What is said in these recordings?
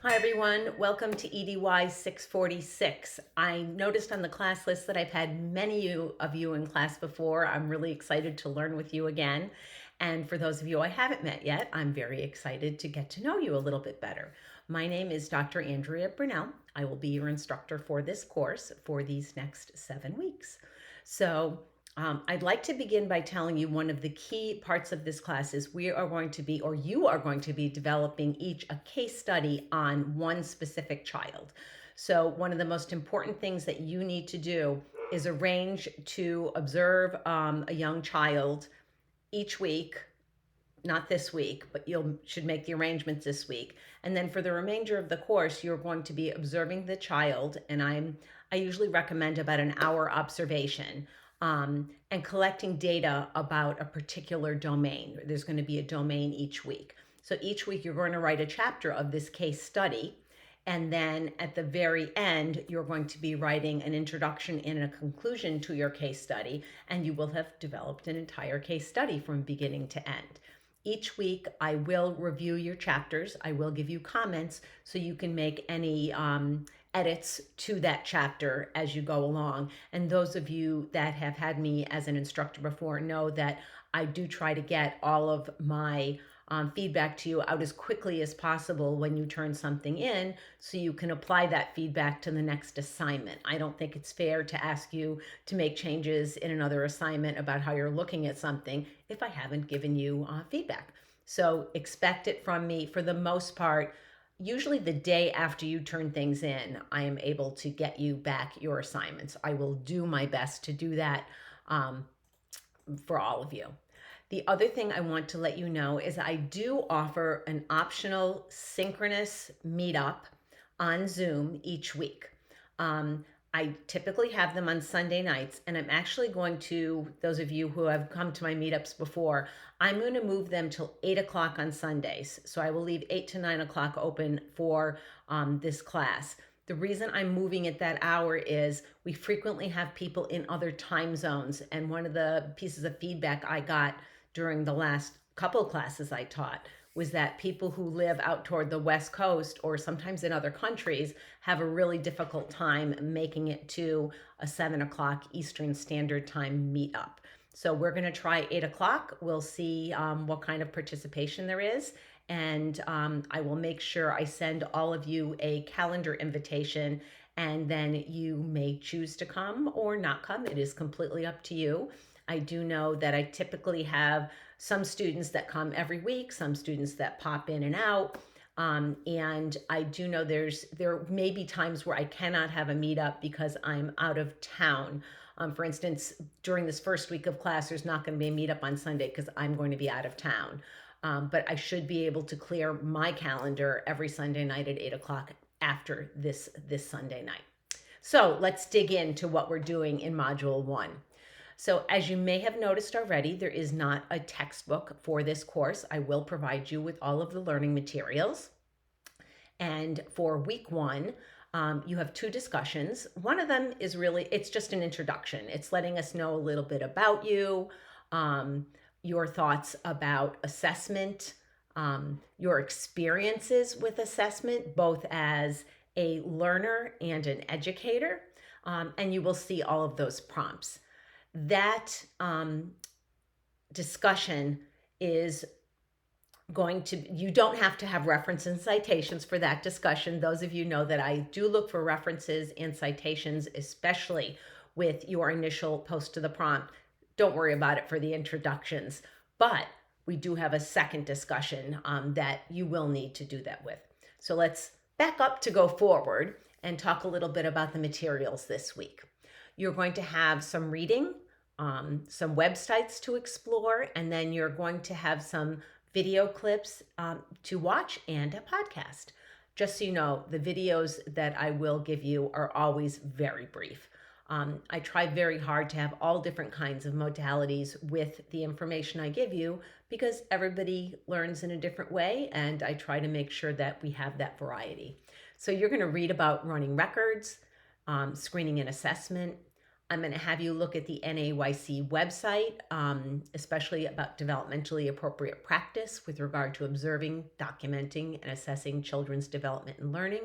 Hi everyone, welcome to EDY 646. I noticed on the class list that I've had many of you in class before. I'm really excited to learn with you again. And for those of you I haven't met yet, I'm very excited to get to know you a little bit better. My name is Dr. Andrea Brunell. I will be your instructor for this course for these next 7 weeks. I'd like to begin by telling you one of the key parts of this class is we are going to be, or you are going to be developing each a case study on one specific child. So one of the most important things that you need to do is arrange to observe a young child each week, not this week, but you should make the arrangements this week. And then for the remainder of the course, you're going to be observing the child, and I usually recommend about an hour observation, and collecting data about a particular domain. There's going to be a domain each week. So each week you're going to write a chapter of this case study. And then at the very end, you're going to be writing an introduction and a conclusion to your case study, and you will have developed an entire case study from beginning to end. Each week, I will review your chapters. I will give you comments so you can make any edits to that chapter as you go along. And those of you that have had me as an instructor before know that I do try to get all of my feedback to you out as quickly as possible when you turn something in so you can apply that feedback to the next assignment. I don't think it's fair to ask you to make changes in another assignment about how you're looking at something if I haven't given you feedback. So expect it from me for the most part. Usually the day after you turn things in, I am able to get you back your assignments. I will do my best to do that for all of you. The other thing I want to let you know is I do offer an optional synchronous meetup on Zoom each week. I typically have them on Sunday nights, and I'm actually going to, those of you who have come to my meetups before, I'm going to move them till 8 o'clock on Sundays. So I will leave 8 to 9 o'clock open for this class. The reason I'm moving it that hour is we frequently have people in other time zones. And one of the pieces of feedback I got during the last couple of classes I taught was that people who live out toward the West Coast or sometimes in other countries have a really difficult time making it to a 7 o'clock Eastern Standard Time meetup. So we're going to try 8 o'clock. We'll see what kind of participation there is. And I will make sure I send all of you a calendar invitation, and then you may choose to come or not come. It is completely up to you. I do know that I typically have some students that come every week, some students that pop in and out. And I do know there may be times where I cannot have a meetup because I'm out of town. For instance, during this first week of class, there's not going to be a meetup on Sunday because I'm going to be out of town. But I should be able to clear my calendar every Sunday night at 8 o'clock after this Sunday night. So let's dig into what we're doing in Module 1. So as you may have noticed already, there is not a textbook for this course. I will provide you with all of the learning materials. And for week 1, you have 2 discussions. One of them is really, it's just an introduction. It's letting us know a little bit about you, your thoughts about assessment, your experiences with assessment, both as a learner and an educator. And you will see all of those prompts. That discussion is going to, you don't have to have references and citations for that discussion. Those of you know that I do look for references and citations, especially with your initial post to the prompt. Don't worry about it for the introductions, but we do have a second discussion that you will need to do that with. So let's back up to go forward and talk a little bit about the materials this week. You're going to have some reading, some websites to explore, and then you're going to have some video clips to watch and a podcast. Just so you know, the videos that I will give you are always very brief. I try very hard to have all different kinds of modalities with the information I give you because everybody learns in a different way, and I try to make sure that we have that variety. So you're going to read about running records, screening and assessment, I'm going to have you look at the NAYC website, especially about developmentally appropriate practice with regard to observing, documenting, and assessing children's development and learning.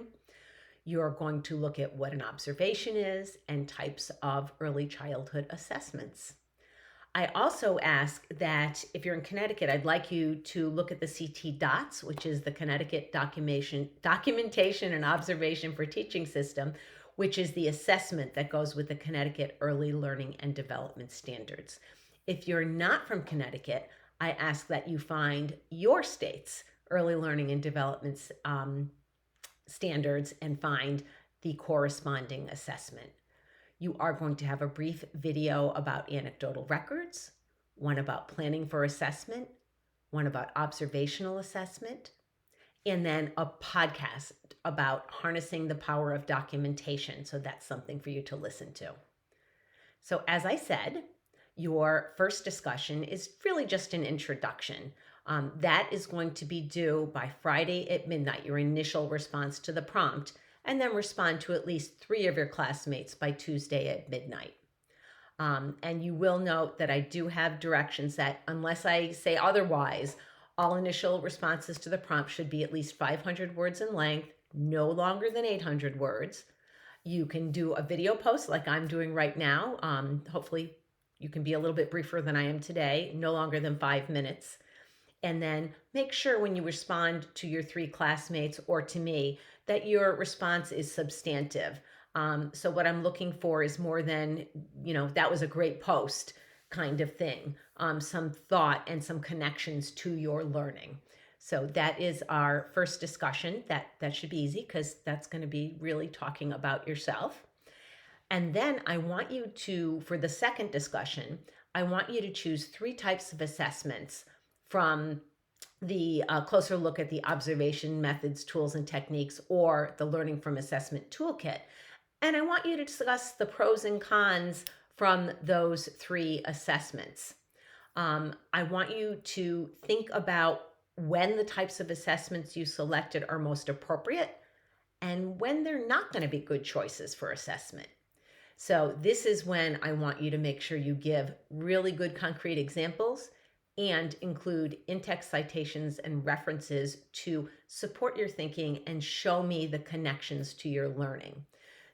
You're going to look at what an observation is and types of early childhood assessments. I also ask that if you're in Connecticut, I'd like you to look at the CT DOTS, which is the Connecticut Documentation and Observation for Teaching System, which is the assessment that goes with the Connecticut Early Learning and Development Standards. If you're not from Connecticut, I ask that you find your state's early learning and development standards and find the corresponding assessment. You are going to have a brief video about anecdotal records, one about planning for assessment, one about observational assessment, and then a podcast about harnessing the power of documentation. So that's something for you to listen to. So as I said, your first discussion is really just an introduction. That is going to be due by Friday at midnight, your initial response to the prompt, and then respond to at least 3 of your classmates by Tuesday at midnight. And you will note that I do have directions that, unless I say otherwise, all initial responses to the prompt should be at least 500 words in length, no longer than 800 words. You can do a video post like I'm doing right now. Hopefully you can be a little bit briefer than I am today, no longer than 5 minutes. And then make sure when you respond to your 3 classmates or to me that your response is substantive. So what I'm looking for is more than, that was a great post kind of thing, some thought and some connections to your learning. So that is our first discussion. That should be easy because that's going to be really talking about yourself. And then I want you to, for the second discussion, I want you to choose 3 types of assessments from the closer look at the observation methods, tools, and techniques, or the Learning from Assessment Toolkit. And I want you to discuss the pros and cons from those 3 assessments. I want you to think about when the types of assessments you selected are most appropriate and when they're not going to be good choices for assessment. So this is when I want you to make sure you give really good concrete examples and include in-text citations and references to support your thinking and show me the connections to your learning.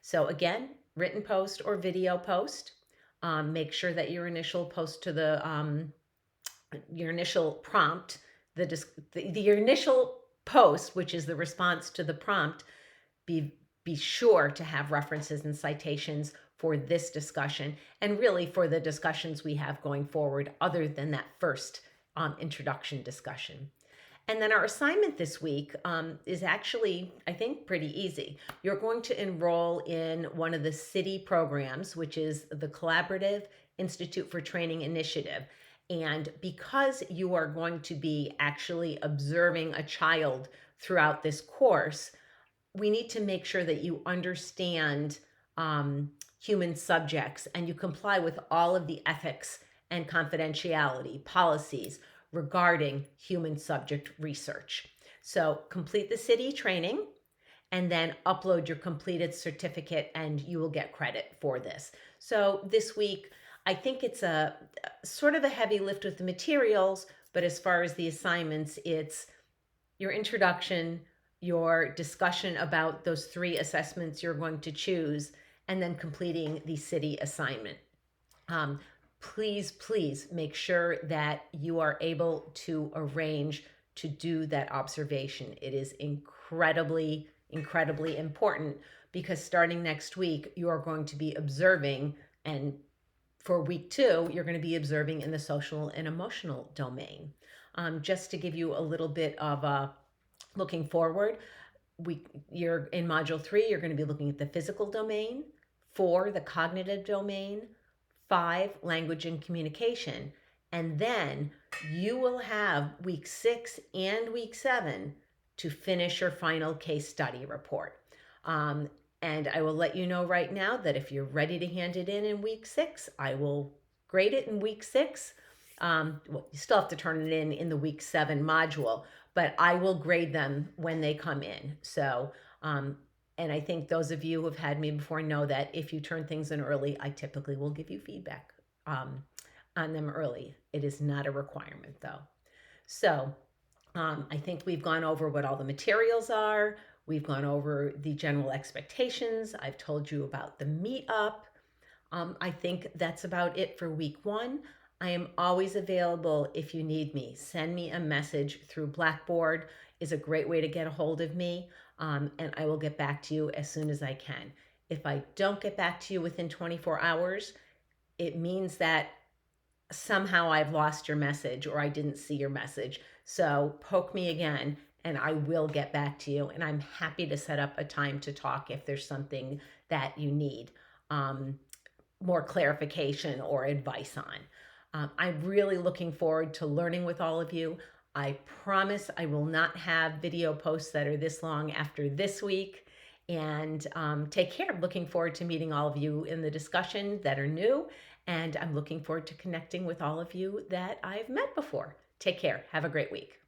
So again, written post or video post. Make sure that your initial post to your initial prompt, your initial post, which is the response to the prompt, be sure to have references and citations for this discussion and really for the discussions we have going forward other than that first introduction discussion. And then our assignment this week is actually, I think, pretty easy. You're going to enroll in one of the city programs, which is the Collaborative Institute for Training Initiative. And because you are going to be actually observing a child throughout this course, we need to make sure that you understand human subjects and you comply with all of the ethics and confidentiality policies regarding human subject research. So complete the city training and then upload your completed certificate and you will get credit for this. So this week, I think it's a sort of a heavy lift with the materials, but as far as the assignments, it's your introduction, your discussion about those 3 assessments you're going to choose, and then completing the city assignment. Please make sure that you are able to arrange to do that observation. It is incredibly important because starting next week, you are going to be observing, and for week 2, you're going to be observing in the social and emotional domain. Just to give you a little bit of looking forward, you're in module 3, you're going to be looking at the physical domain, 4, the cognitive domain, 5, language and communication. And then you will have week 6 and week 7 to finish your final case study report. And I will let you know right now that if you're ready to hand it in week 6, I will grade it in week 6. Well, you still have to turn it in the week 7 module, but I will grade them when they come in. So And I think those of you who have had me before know that if you turn things in early, I typically will give you feedback on them early. It is not a requirement though. So I think we've gone over what all the materials are. We've gone over the general expectations. I've told you about the meetup. I think that's about it for week one. I am always available if you need me. Send me a message through Blackboard is a great way to get a hold of me, and I will get back to you as soon as I can. If I don't get back to you within 24 hours, it means that somehow I've lost your message or I didn't see your message. So poke me again and I will get back to you. And I'm happy to set up a time to talk if there's something that you need more clarification or advice on. I'm really looking forward to learning with all of you. I promise I will not have video posts that are this long after this week. And take care. I'm looking forward to meeting all of you in the discussion that are new. And I'm looking forward to connecting with all of you that I've met before. Take care. Have a great week.